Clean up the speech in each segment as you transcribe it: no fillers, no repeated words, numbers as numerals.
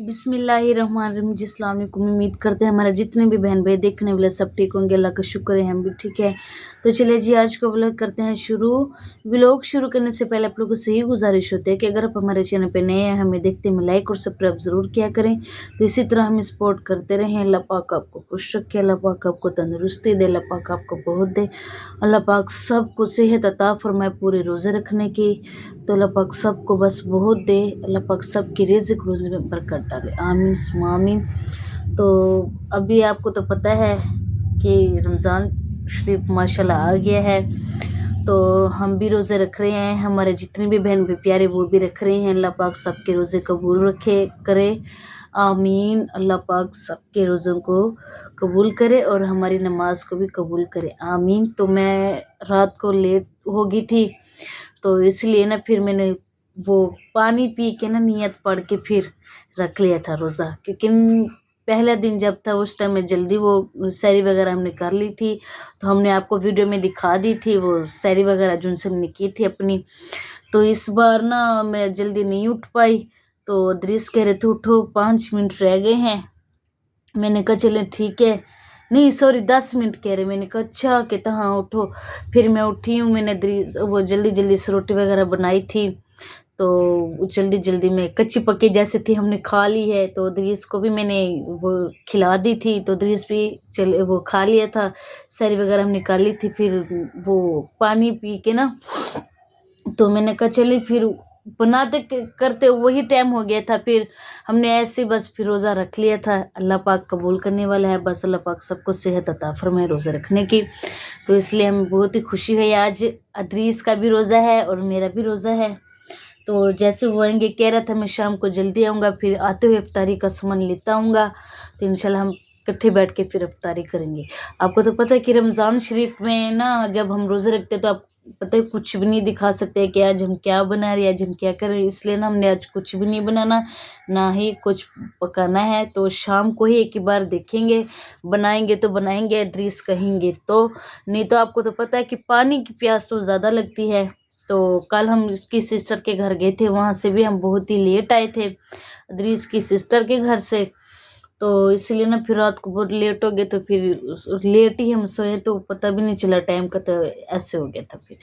बिस्मिल्लाहिर्रहमानिर्रहीम। जी, अस्सलाम वालेकुम। उम्मीद करते हैं हमारे जितने भी बहन भाई देखने वाले सब ठीक होंगे। अल्लाह का शुक्र है हम भी ठीक है। तो चलिए जी, आज का व्लॉग करते हैं शुरू। व्लॉग शुरू करने से पहले आप लोगों से यही गुजारिश होती है कि अगर आप हमारे चैनल पे नए हैं, हमें देखते हैं लाइक और सब्सक्राइब ज़रूर किया करें। तो इसी तरह हमें सपोर्ट करते रहें। अल्लाह पाक आपको खुश रखे, अल्लाह पाक आपको तंदुरुस्ती दे, अल्लाह पाक आपको बहुत दे, अल्लाह पाक सबको सेहत अता फरमाए पूरे रोज़े रखने की। तो अल्लाह पाक सबको बस बहुत दे, अल्लाह पाक सबकी रिज़्क़ रोज़ी में बरकत डाले, आमीन सुम्मा आमीन। तो अभी आपको तो पता है कि रमज़ान शरीफ माशाल्लाह आ गया है, तो हम भी रोज़े रख रहे हैं। हमारे जितने भी बहन भी प्यारे वो भी रख रहे हैं। अल्लाह पाक सबके रोज़े कबूल रखे करे, आमीन। अल्लाह पाक सबके रोज़ों को कबूल करे और हमारी नमाज को भी कबूल करे, आमीन। तो मैं रात को लेट हो गई थी, तो इसलिए ना फिर मैंने वो पानी पी के ना नियत पढ़ के फिर रख लिया था रोज़ा, क्योंकि पहला दिन जब था उस टाइम में जल्दी वो सहरी वगैरह हमने कर ली थी। तो हमने आपको वीडियो में दिखा दी थी वो सहरी वगैरह जिनसे हमने की थी अपनी। तो इस बार ना मैं जल्दी नहीं उठ पाई, तो दृश कह रहे थे उठो 5 मिनट रह गए हैं। मैंने कहा चलें ठीक है, नहीं सॉरी 10 मिनट कह रहे। मैंने कहा अच्छा, कहता हाँ उठो। फिर मैं उठी हूँ, मैंने वो जल्दी जल्दी से रोटी वगैरह बनाई थी, तो जल्दी जल्दी में कच्ची पक्की जैसे थी हमने खा ली है। तो दरीस को भी मैंने वो खिला दी थी, तो दरीस भी चले वो खा लिया था, सहरी वगैरह हमने खा ली थी। फिर वो पानी पी के ना, तो मैंने कहा चलिए फिर बनाते करते वही टाइम हो गया था। फिर हमने ऐसे बस फिर रोज़ा रख लिया था। अल्लाह पाक कबूल करने वाला है, बस अल्लाह पाक सबको सेहत अता फरमाए रोज़ा रखने की। तो इसलिए हमें बहुत ही खुशी है। आज अदरीस का भी रोज़ा है और मेरा भी रोज़ा है। तो जैसे वो आएंगे, कह रहा था मैं शाम को जल्दी आऊँगा, फिर आते हुए इफ्तारी का सामान लेता आऊँगा, तो इंशाल्लाह हम इकट्ठे बैठ के फिर इफ्तारी करेंगे। आपको तो पता है कि रमज़ान शरीफ में ना जब हम रोज़े रखते हैं तो आप पता है कुछ भी नहीं दिखा सकते कि आज हम क्या बना रहे हैं, आज हम क्या कर रहे हैं। इसलिए ना हमने आज कुछ भी नहीं बनाना, ना ही कुछ पकाना है। तो शाम को ही एक ही बार देखेंगे, बनाएंगे तो बनाएंगे, दृश कहेंगे तो, नहीं तो आपको तो पता है कि पानी की प्यास तो ज़्यादा लगती है। तो कल हम इसकी सिस्टर के घर गए थे, वहाँ से भी हम बहुत ही लेट आए थे, दृश की सिस्टर के घर से। तो इसलिए ना फिर रात को बहुत लेट हो गए, तो फिर लेट ही हम सोए, तो पता भी नहीं चला टाइम का, तो ऐसे हो गया था। फिर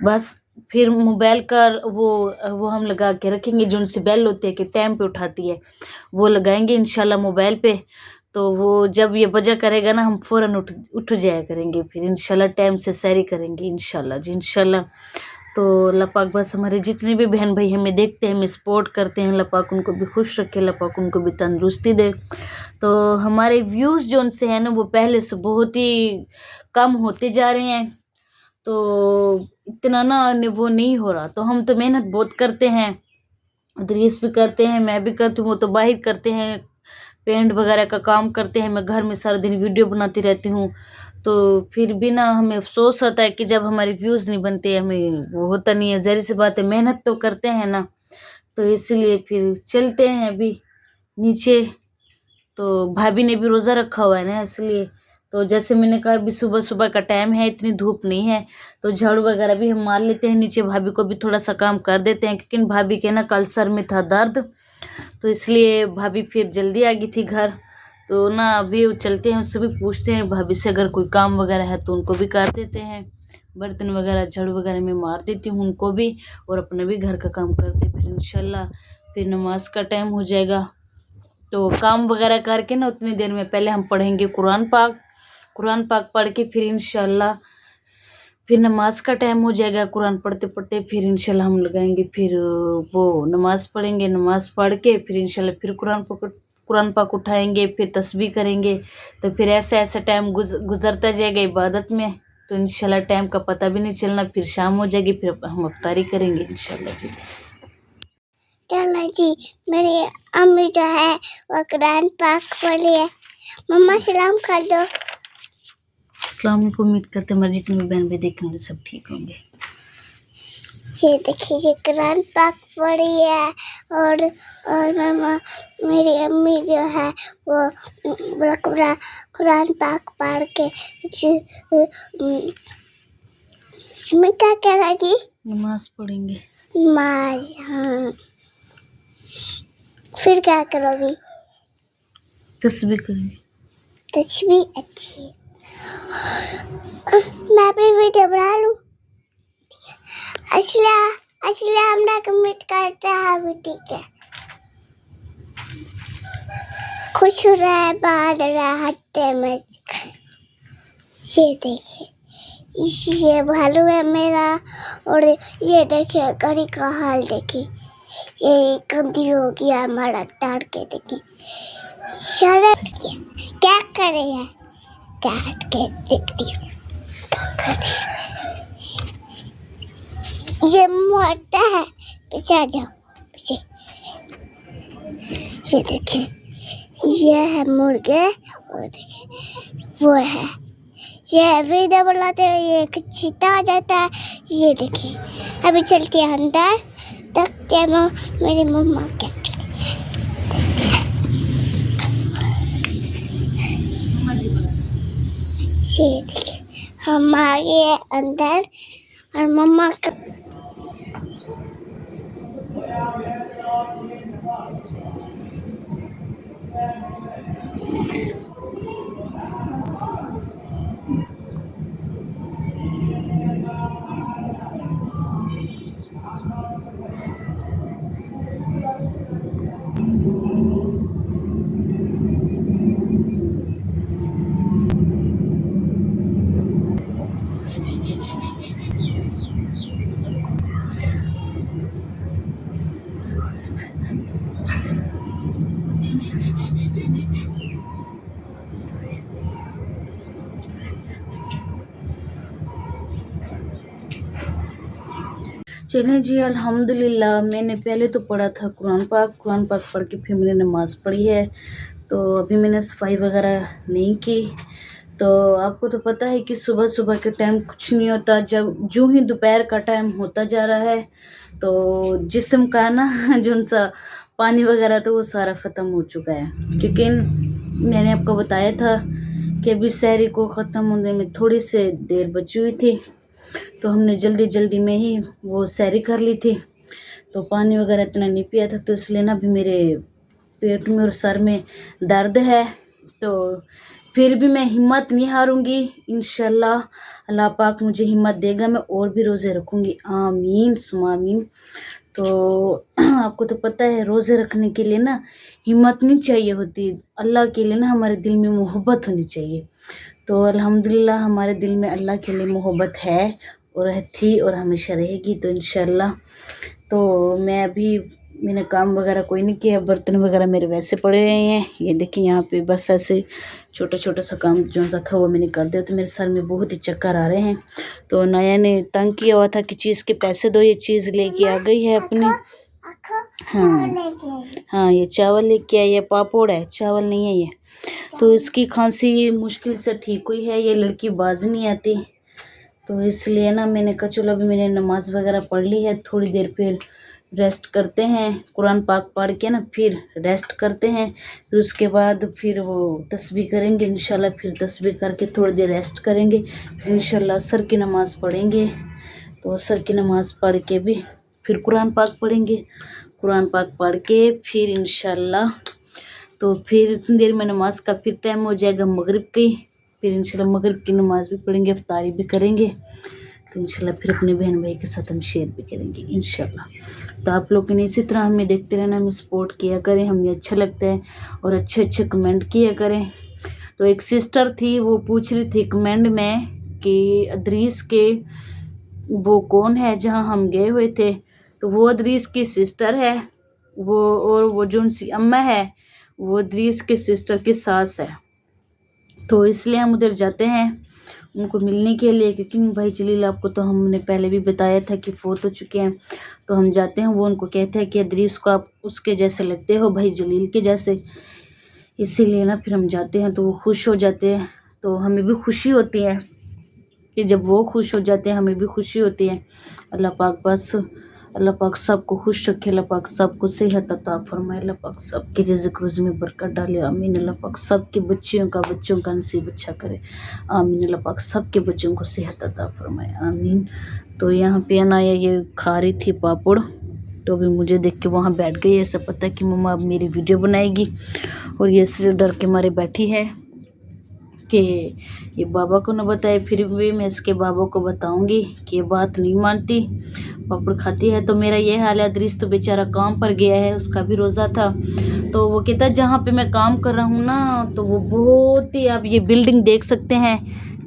बस फिर मोबाइल का वो हम लगा के रखेंगे, जो उनसे बेल होती है कि टाइम पे उठाती है, वो लगाएंगे इंशाल्लाह मोबाइल पे। तो वो जब ये बजा करेगा ना, हम फ़ौरन उठ जाया करेंगे, फिर इंशाल्लाह टाइम से सहरी करेंगे इंशाल्लाह जी इंशाल्लाह। तो अल्लाह पाक बस हमारे जितने भी बहन भाई हमें देखते हैं, हमें सपोर्ट करते हैं, अल्लाह पाक उनको भी खुश रखे, अल्लाह पाक उनको भी तंदुरुस्ती दे। तो हमारे व्यूज़ जो उनसे हैं ना, वो पहले से बहुत ही कम होते जा रहे हैं। तो इतना ना वो नहीं हो रहा। तो हम तो मेहनत बहुत करते हैं, दरीस भी करते हैं, मैं भी करती हूँ, वो तो बाहर करते हैं, पेंट वगैरह का काम करते हैं, मैं घर में सारा दिन वीडियो बनाती रहती हूँ। तो फिर भी ना हमें अफ़सोस होता है कि जब हमारे व्यूज़ नहीं बनते, हमें वो होता नहीं है। ज़ाहिर सी बात है, मेहनत तो करते हैं ना, तो इसलिए फिर चलते हैं अभी नीचे। तो भाभी ने भी रोज़ा रखा हुआ है ना, इसलिए। तो जैसे मैंने कहा अभी सुबह सुबह का टाइम है, इतनी धूप नहीं है, तो झाड़ू वगैरह भी हम मार लेते हैं नीचे, भाभी को भी थोड़ा सा काम कर देते हैं, क्योंकि भाभी के ना कल सर में था दर्द, तो इसलिए भाभी फिर जल्दी आ गई थी घर। तो ना अभी चलते हैं, उससे भी पूछते हैं भाभी से, अगर कोई काम वगैरह है तो उनको भी कर देते हैं, बर्तन वगैरह झाड़ू वगैरह में मार देती हूँ उनको भी, और अपना भी घर का काम करते, फिर इंशाल्लाह फिर नमाज का टाइम हो जाएगा। तो काम वगैरह करके ना उतनी देर में पहले हम पढ़ेंगे कुरान पाक पढ़ के फिर इंशाल्लाह फिर नमाज का टाइम हो जाएगा। कुरान पढ़ते पढ़ते फिर इंशाल्लाह हम लगाएंगे, फिर वो नमाज पढ़ेंगे, नमाज पढ़ के फिर इंशाल्लाह फिर कुरान पाक उठाएंगे, फिर तस्बीह करेंगे। तो फिर ऐसे ऐसे टाइम गुजरता जाएगा इबादत में, तो इंशाल्लाह टाइम का पता भी नहीं चलना, फिर शाम हो जाएगी, फिर हम इफ्तारी करेंगे इंशाल्लाह जी। चलो जी, मेरी अम्मी जो है वो कुरान पाक पढ़ी है। मम्मा सलाम कर दो। अस्सलाम वालेकुम। उम्मीद करते हैं हमारे जितने भी बहन भाई देख होंगे सब ठीक होंगे। ये देखिए, ये कुरान पाक पढ़ी है, और मम्मा मेरी अम्मी जो है वो कुरान पाक पढ़ के मैं क्या करेगी? नमाज पढ़ेंगे। नमाज, हाँ। फिर क्या करोगी? तस्बीह करेंगे। तस्वीर अच्छी है। मैं अपनी वीडियो बना लूं? असला हमरा कमेंट करते हैं भी, ठीक है। खुश रहे, बाहर रहे, हट्टे में। ये देखिए, ये भालू है मेरा, और ये देखिए घड़ी का हाल देखिए, ये गंदी हो गया हमारा तार के देखिए। शर्म क्या करे हैं? काट के देखती हूँ क्या करे हैं। ये मोटा है, पीछे आ जाओ, पीछे। ये देखिए, ये है मुर्गे, और देखिए वो है। ये वीडियो बनाते हुए ये एक चीता आ जाता है। ये देखिए, अभी चलती है अंदर, देखते हैं मेरी मम्मा क्या करती है। ये देखिए, हम आ गए अंदर, और मम्मा का चलें जी, अल्हम्दुलिल्लाह। मैंने पहले तो पढ़ा था कुरान पाक पढ़ के फिर मैंने नमाज़ पढ़ी है। तो अभी मैंने सफाई वगैरह नहीं की। तो आपको तो पता है कि सुबह सुबह के टाइम कुछ नहीं होता, जब जो ही दोपहर का टाइम होता जा रहा है तो जिस्म का ना जो सा पानी वगैरह तो वो सारा ख़त्म हो चुका है। क्योंकि मैंने आपको बताया था कि अभी सहरी को ख़त्म होने में थोड़ी सी देर बची हुई थी, तो हमने जल्दी जल्दी में ही वो सहरी कर ली थी। तो पानी वगैरह इतना नहीं पिया था, तो इसलिए ना अभी मेरे पेट में और सर में दर्द है। तो फिर भी मैं हिम्मत नहीं हारूंगी, इंशाल्लाह अल्लाह पाक मुझे हिम्मत देगा, मैं और भी रोज़े रखूंगी। आमीन सुमा आमीन। तो आपको तो पता है रोज़े रखने के लिए ना हिम्मत नहीं चाहिए होती, अल्लाह के लिए ना हमारे दिल में मोहब्बत होनी चाहिए। तो अल्हम्दुलिल्लाह हमारे दिल में अल्लाह के लिए मोहब्बत है और थी और हमेशा रहेगी। तो इंशाल्लाह तो मैंने काम वगैरह कोई नहीं किया, बर्तन वगैरह मेरे वैसे पड़े हुए हैं। ये देखिए यहाँ पे बस ऐसे छोटा छोटा सा काम जो सा था वो मैंने कर दिया। तो मेरे सर में बहुत ही चक्कर आ रहे हैं। तो नया ने तंग किया हुआ था कि चीज़ के पैसे दो, ये चीज़ लेके आ गई है अपनी। हाँ ये चावल लेके आई है, पापड़ है, चावल नहीं है ये। तो इसकी खांसी मुश्किल से ठीक हुई है, ये लड़की बाज नहीं आती। तो इसलिए ना मैंने कहा चलो अभी मैंने नमाज़ वगैरह पढ़ ली है, थोड़ी देर फिर रेस्ट करते हैं, कुरान पाक पढ़ के ना फिर रेस्ट करते हैं। फिर उसके बाद फिर वो तस्बीह करेंगे इंशाल्लाह, फिर तस्बीह करके थोड़ी देर रेस्ट करेंगे, फिर इंशाल्लाह असर की नमाज़ पढ़ेंगे। तो असर की नमाज़ पढ़ के भी फिर कुरान पाक पढ़ेंगे, कुरान पाक पढ़ के फिर इंशाल्लाह तो फिर इतनी देर में नमाज का फिर टाइम हो जाएगा मगरिब की। फिर इंशाल्लाह मगरिब की नमाज़ भी पढ़ेंगे, इफ्तारी भी करेंगे। तो इंशाल्लाह फिर अपने बहन भाई के साथ हम शेयर भी करेंगे इंशाल्लाह। तो आप लोग ने इसी तरह हमें देखते रहना, हमें सपोर्ट किया करें, हमें अच्छा लगता है और अच्छे अच्छे कमेंट किया करें। तो एक सिस्टर थी, वो पूछ रही थी कमेंट में कि अदरीस के वो कौन है जहाँ हम गए हुए थे। तो वो अदरीस की सिस्टर है वो, और वो जो उनकी अम्मा है वो अदरीस के सिस्टर की सास है। तो इसलिए हम उधर जाते हैं उनको मिलने के लिए, क्योंकि भाई जलील आपको तो हमने पहले भी बताया था कि फोत हो चुके हैं। तो हम जाते हैं, वो उनको कहते हैं कि अदरीस को आप उसके जैसे लगते हो, भाई जलील के जैसे। इसीलिए ना फिर हम जाते हैं तो वो खुश हो जाते हैं, तो हमें भी खुशी होती है कि जब वो खुश हो जाते हैं हमें भी खुशी होती है। अल्लाह पाक सबको खुश रखे, अल्लाह पाक सबको सेहत अता फरमाए, अल्लाह पाक सबके रिज़्क़ रोज़ी में बरकत डाले, आमीन। अल्लाह पाक सबके बच्चों का नसीब अच्छा करे, आमीन। अल्लाह पाक सबके बच्चों को सेहत अता फरमाए, आमीन। तो यहाँ पे अनाया ये खा रही थी पापड़, तो अभी मुझे देख के वहाँ बैठ गई, ऐसा पता कि मम्मा अब मेरी वीडियो बनाएगी, और ये इसलिए डर के मारे बैठी है कि ये बाबा को न बताए। फिर भी मैं इसके बाबा को बताऊंगी कि ये बात नहीं मानती, पापड़ खाती है। तो मेरा ये हाल है। दृश्य तो बेचारा काम पर गया है, उसका भी रोज़ा था। तो वो कहता जहाँ पे मैं काम कर रहा हूँ ना, तो वो बहुत ही, आप ये बिल्डिंग देख सकते हैं,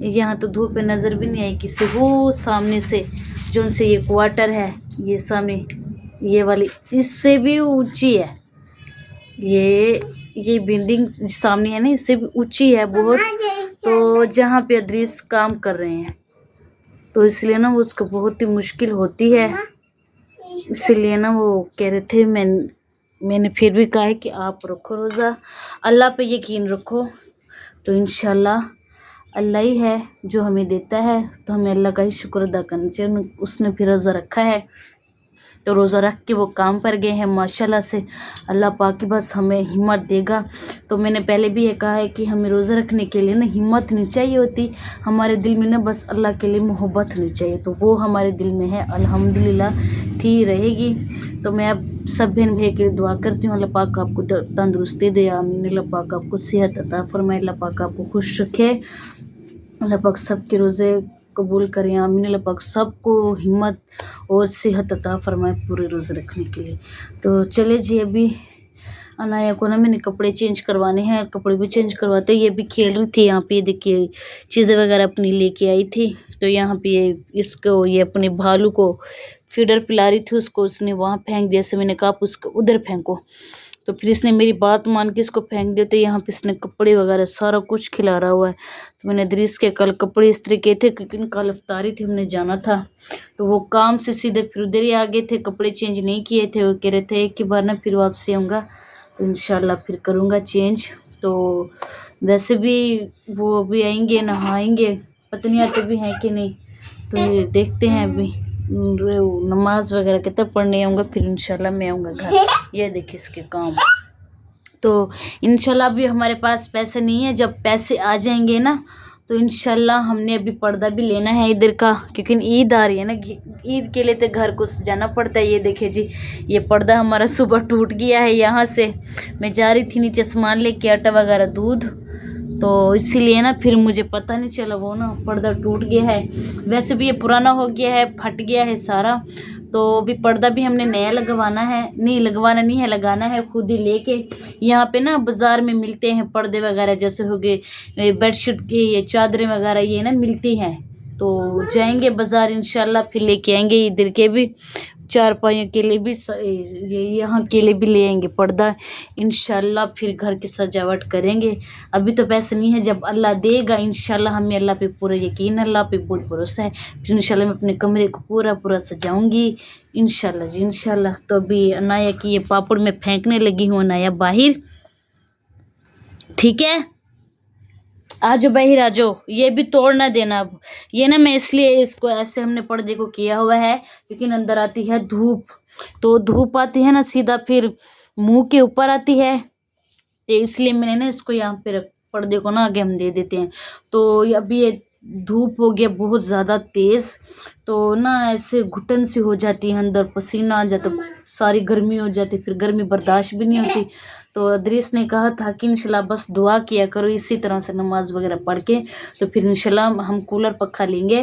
यहाँ तो धूप पे नज़र भी नहीं आई किसी, वो सामने से जो उनसे ये क्वार्टर है, ये सामने ये वाली इससे भी ऊंची है, ये बिल्डिंग सामने है ना, इससे भी ऊंची है बहुत। तो जहाँ पे अदृश्य काम कर रहे हैं, तो इसलिए ना वो उसको बहुत ही मुश्किल होती है। इसलिए ना वो कह रहे थे, मैंने फिर भी कहा है कि आप रखो रोज़ा, अल्लाह पे यकीन रखो, तो इंशाल्लाह अल्लाह ही है जो हमें देता है, तो हमें अल्लाह का ही शुक्र अदा करना चाहिए। उसने फिर रोज़ा रखा है, तो रोज़ा रख के वो काम पर गए हैं माशाल्लाह से। अल्लाह पाक की बस हमें हिम्मत देगा। तो मैंने पहले भी ये कहा है कि हमें रोज़ा रखने के लिए ना हिम्मत नहीं चाहिए होती, हमारे दिल में ना बस अल्लाह के लिए मोहब्बत होनी चाहिए, तो वो हमारे दिल में है, अल्हम्दुलिल्लाह थी रहेगी। तो मैं अब सब बहन भाई के लिए दुआ करती हूँ, अल्लाह पाक आपको तंदुरुस्ती दे, आमीन। अल्लाह पाक आपको सेहत अता फरमाए, अल्लाह पाक आपको खुश रखे, अल्लाह पाक सबके रोज़े कबूल करें, आमीन। अल्लाह पाक सबको हिम्मत और सेहत अता फरमाए पूरे रोज़े रखने के लिए। तो चले जी, अभी अनाया को ना मैंने कपड़े चेंज करवाने हैं, कपड़े भी चेंज करवाते। ये भी खेल रही थी यहाँ पे, ये देखिए चीज़ें वगैरह अपनी लेके आई थी। तो यहाँ पे इसको ये अपने भालू को फीडर पिला रही थी, उसको उसने वहाँ फेंक दिया। से मैंने कहा आप उसको उधर फेंको, तो फिर इसने मेरी बात मान के इसको फेंक दिया। तो यहाँ पे इसने कपड़े वगैरह सारा कुछ खिला रहा हुआ है। तो मैंने दृश्य के कल कपड़े इस्त्री किए थे, क्योंकि कल अफ्तारी थी, हमने जाना था, तो वो काम से सीधे फिर उधर ही आ गए थे, कपड़े चेंज नहीं किए थे। वो कह रहे थे एक ही बार ना फिर वापसी आऊँगा, तो इंशाल्लाह फिर करूँगा चेंज। तो वैसे भी वो अभी आएंगे, नहाएंगे, पता नहीं आते भी हैं कि नहीं, तो ये देखते हैं। अभी नमाज वगैरह कहते पढ़ने आऊँगा, फिर इंशाल्लाह मैं आऊँगा घर। ये देखिए इसके काम। तो इंशाल्लाह अभी हमारे पास पैसे नहीं है, जब पैसे आ जाएंगे ना, तो इंशाल्लाह हमने अभी पर्दा भी लेना है इधर का, क्योंकि ईद आ रही है ना, ईद के लिए तो घर को सजाना पड़ता है। ये देखिए जी, ये पर्दा हमारा सुबह टूट गया है। यहाँ से मैं जा रही थी नीचे सामान लेके, आटा वगैरह दूध, तो इसीलिए ना फिर मुझे पता नहीं चला, वो ना पर्दा टूट गया है। वैसे भी ये पुराना हो गया है, फट गया है सारा। तो अभी पर्दा भी हमने नया लगवाना है, नहीं लगवाना नहीं है, लगाना है खुद ही लेके। यहाँ पे ना बाज़ार में मिलते हैं पर्दे वगैरह, जैसे हो गए बेडशीट की, ये चादरें वगैरह ये ना मिलती हैं। तो जाएंगे बाज़ार इंशाल्लाह, फिर लेके आएंगे इधर के भी, चारपाइयों के लिए भी, ये यहाँ के लिए भी ले आएंगे पर्दा इंशाल्लाह। फिर घर की सजावट करेंगे। अभी तो पैसे नहीं है, जब अल्लाह देगा इंशाल्लाह, हमें अल्लाह पे पूरा यकीन, अल्लाह पे बहुत भरोसा है। फिर इंशाल्लाह मैं अपने कमरे को पूरा सजाऊंगी इंशाल्लाह जी, इंशाल्लाह। तो अभी अनाया की ये पापड़ में फेंकने लगी हूँ, अनाया बाहर, ठीक है, आ जाओ बाहर आ जाओ, ये भी तोड़ ना देना। अब ये ना मैं इसलिए इसको ऐसे हमने पर्दे को किया हुआ है, क्योंकि अंदर आती है धूप, तो धूप आती है ना सीधा फिर मुंह के ऊपर आती है, तो इसलिए मैंने ना इसको यहाँ पे पर्दे को ना आगे हम दे देते हैं। तो अभी ये धूप हो गया बहुत ज़्यादा तेज़, तो ना ऐसे घुटन सी हो जाती है, अंदर पसीना आ जाता, सारी गर्मी हो जाती, फिर गर्मी बर्दाश्त भी नहीं होती। तो अदरीस ने कहा था कि इंशाल्लाह बस दुआ किया करो इसी तरह से नमाज वगैरह पढ़ के, तो फिर इंशाल्लाह हम कूलर पक्खा लेंगे,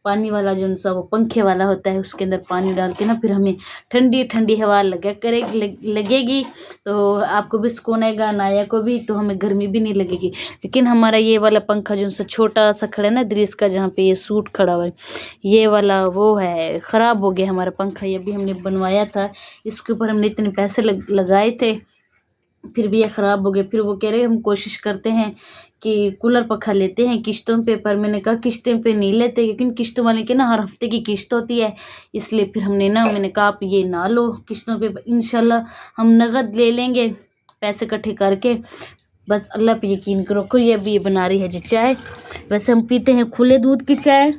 पानी वाला जो उनसा वो पंखे वाला होता है, उसके अंदर पानी डाल के ना फिर हमें ठंडी ठंडी हवा लगेगी, तो आपको भी सुकून आएगा, नाया को भी, तो हमें गर्मी भी नहीं लगेगी। लेकिन हमारा ये वाला पंखा जो उनसा छोटा सा खड़ा है ना दृश्य का, जहाँ पे ये सूट खड़ा हुआ है, ये वाला वो है, ख़राब हो गया हमारा पंखा। ये भी हमने बनवाया था, इसके ऊपर हमने इतने पैसे लगाए थे, फिर भी ये ख़राब हो गया। फिर वो कह रहे हम कोशिश करते हैं कि कूलर पंखा लेते हैं किश्तों पे, पर मैंने कहा किश्तों पे नहीं लेते, लेकिन किश्तों वाले के ना हर हफ्ते की किश्त होती है, इसलिए फिर मैंने कहा आप ये ना लो किश्तों पे, इंशाल्लाह हम नगद ले लेंगे पैसे इकट्ठे करके, बस अल्लाह पे यकीन करो। कोई ये भी बना रही है जी चाय, वैसे हम पीते हैं खुले दूध की चाय।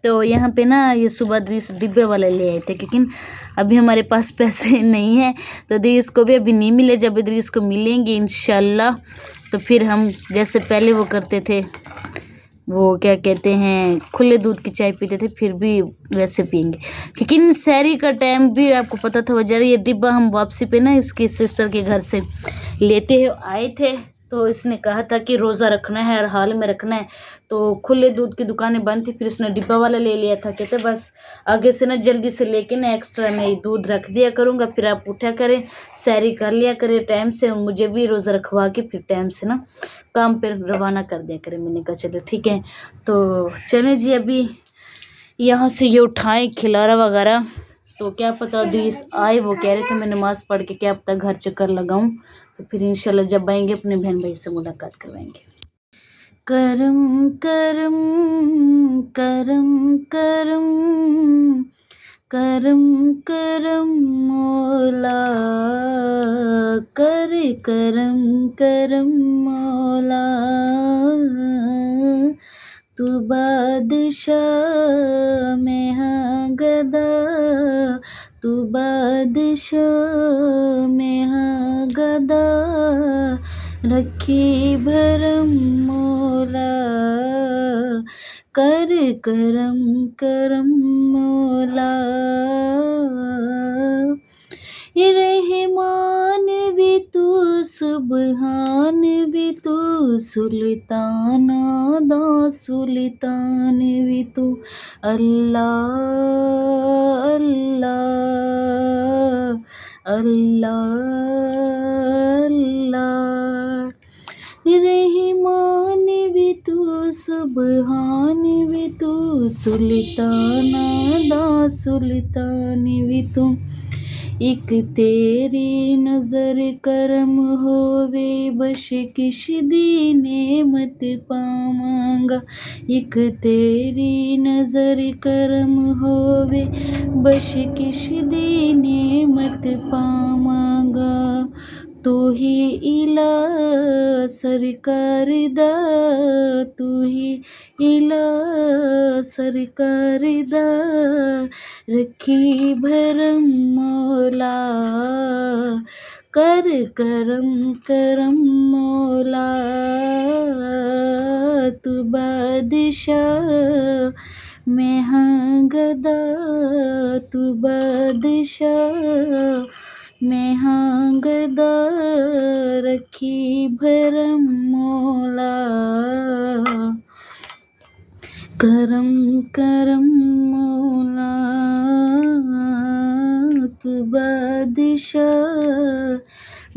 तो यहाँ पे ना ये सुबह दृश डिब्बे वाले ले आए थे, लेकिन अभी हमारे पास पैसे नहीं है, तो दृश को भी अभी नहीं मिले। जब दृश को मिलेंगे इंशाल्लाह, तो फिर हम जैसे पहले वो करते थे, वो क्या कहते हैं खुले दूध की चाय पीते थे, फिर भी वैसे पियेंगे। लेकिन शहरी का टाइम भी आपको पता था, जरा ये डिब्बा हम वापसी पे ना इसकी सिस्टर के घर से लेते हुए आए थे, तो इसने कहा था कि रोज़ा रखना है और हाल में रखना है, तो खुले दूध की दुकानें बंद थी, फिर इसने डिब्बा वाला ले लिया था। कहते बस आगे से ना जल्दी से लेके ना एक्स्ट्रा मैं ये दूध रख दिया करूँगा, फिर आप उठा करें, सैरी कर लिया करें टाइम से, मुझे भी रोज़ा रखवा के फिर टाइम से ना काम पे रवाना कर दिया करें। मैंने कहा चलो ठीक है। तो चलें जी, अभी यहाँ से ये उठाएं खिलारा वगैरह, तो क्या पता दीस आए, वो कह रहे थे मैं नमाज़ पढ़ के क्या पता घर चक्कर लगाऊं, तो फिर इंशाल्लाह जब आएंगे अपने बहन भाई से मुलाकात करवाएंगे। करम करम करम करम करम करम मौला, कर करम करम मौला, तू बादशाह में हाँ गदा, तू बादशाह में हाँ गदा, रखी भरम मौला, कर करम करम मौला। ये रहमान भी तू, सुबहान भी तू, सुल्तान दा सुल्तान भी तू, अल्लाह अल्लाह अल्लाह अल्लाह। रहमान भी तू, सुबहान भी तू, सुल्तान दा सुल्तान भी तू, एक तेरी नज़र करम होवे, बश किश दी नेमत पावांगा, एक तेरी नज़र करम होवे, बश किश दी नेमत पावांगा, तू ही इला सरकार दा, तू ही इला सरकार दा, रखी भरम मौला, कर करम करम मौला, तू बादशाह मैं हाँ गदा, तू बादशाह मैं हाँ गदा, रखी भरम मौला, करम करम मौला, तू बादशाह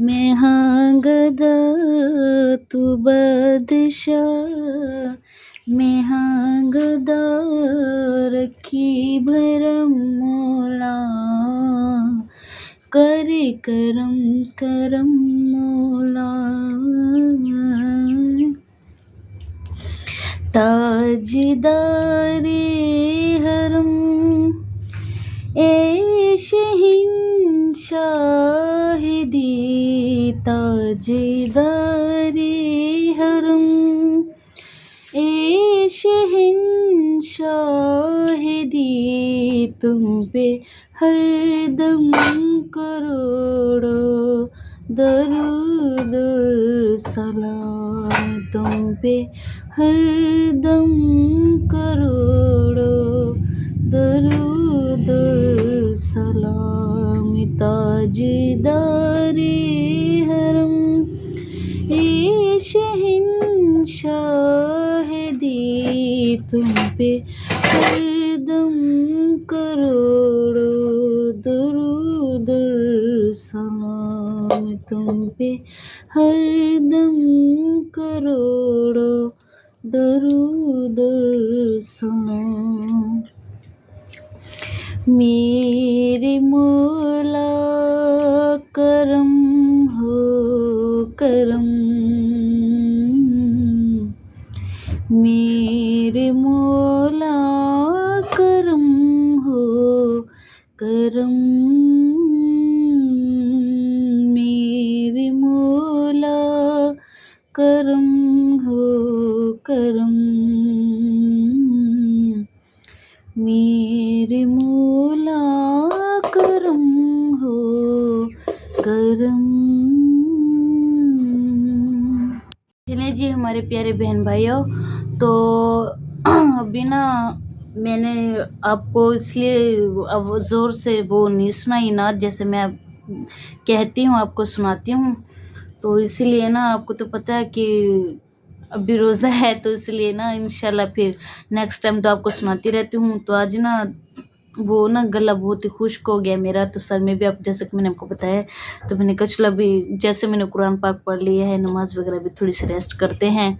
मैं हाँ गदा, तू बादशाह मैं हाँ गदा, रखी भरम मौला, कर करम करम मौला। ताजदारे हरम ए शहंशाहिदी, ताजदारे हरम ए शहंशाहिदी, तुम पे हरदम करोड़ों दरूद सलाम, तुम पे हरदम करोड़ों दरूद सलाम, ताजदारे हरम ए शहंशाहिदी, तुम पे हरदम करोड़ों दरूद सलाम, तुम पे हरदम करोड़ों दरूद सलाम। मेरे मौला करम हो करम, मेरे मौला करम हो करम, मेरे मौला करम हो करम, मेरे मौला करम हो करम। चलिए जी हमारे प्यारे बहन भाइयों, तो अभी ना मैंने आपको इसलिए अब ज़ोर से वो नहीं सुनाई ना, जैसे मैं अब कहती हूँ आपको सुनाती हूँ, तो इसीलिए ना आपको तो पता है कि अभी रोज़ा है, तो इसलिए ना इंशाल्लाह फिर नेक्स्ट टाइम तो आपको सुनाती रहती हूँ। तो आज ना वो ना गला बहुत ही खुश्क हो गया मेरा, तो सर में भी आप जैसे कि मैंने आपको बताया, तो मैंने कहा चलो अभी जैसे मैंने कुरान पाक पढ़ लिया है, नमाज़ वगैरह भी थोड़ी सी रेस्ट करते हैं,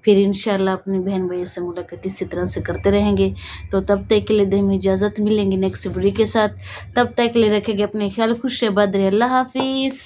फिर इंशाल्लाह अपनी बहन भाई से मुलाकात इसी तरह से करते रहेंगे। तो तब तक के लिए दे हमें इजाज़त, मिलेंगे नेक्स्ट वीडियो के साथ। तब तक के लिए रखेंगे अपने ख्याल, खुश आबाद रहे, अल्लाह हाफिज़।